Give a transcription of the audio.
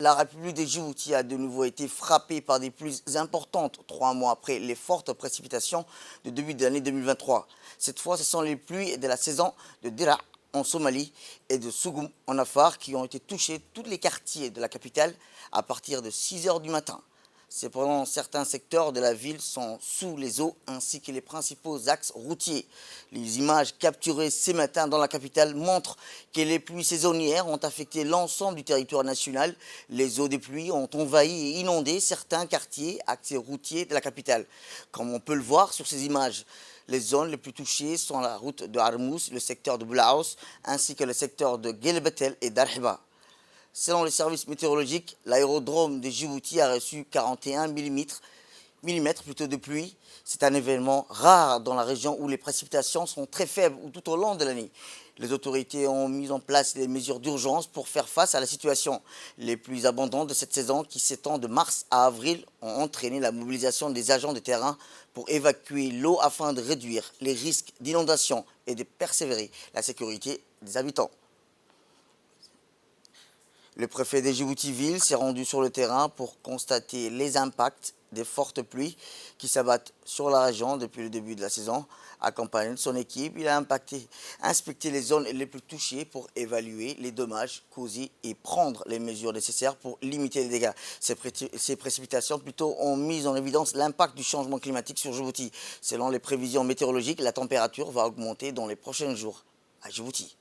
La République de Djibouti a de nouveau été frappée par des pluies importantes 3 mois après les fortes précipitations de début de l'année 2023. Cette fois, ce sont les pluies de la saison de Dera en Somalie et de Sougoum en Afar qui ont été touchées tous les quartiers de la capitale à partir de 6 heures du matin. Cependant, certains secteurs de la ville sont sous les eaux ainsi que les principaux axes routiers. Les images capturées ce matin dans la capitale montrent que les pluies saisonnières ont affecté l'ensemble du territoire national. Les eaux des pluies ont envahi et inondé certains quartiers, axes routiers de la capitale. Comme on peut le voir sur ces images, les zones les plus touchées sont la route de Armous, le secteur de Boulaous, ainsi que le secteur de Guelbetel et d'Arhiba. Selon les services météorologiques, l'aérodrome de Djibouti a reçu 41 millimètres de pluie. C'est un événement rare dans la région où les précipitations sont très faibles tout au long de l'année. Les autorités ont mis en place des mesures d'urgence pour faire face à la situation. Les pluies abondantes de cette saison, qui s'étend de mars à avril, ont entraîné la mobilisation des agents de terrain pour évacuer l'eau afin de réduire les risques d'inondation et de persévérer la sécurité des habitants. Le préfet de Djibouti-Ville s'est rendu sur le terrain pour constater les impacts des fortes pluies qui s'abattent sur la région depuis le début de la saison. Accompagné de son équipe, il a inspecté les zones les plus touchées pour évaluer les dommages causés et prendre les mesures nécessaires pour limiter les dégâts. Ces précipitations plutôt ont mis en évidence l'impact du changement climatique sur Djibouti. Selon les prévisions météorologiques, la température va augmenter dans les prochains jours à Djibouti.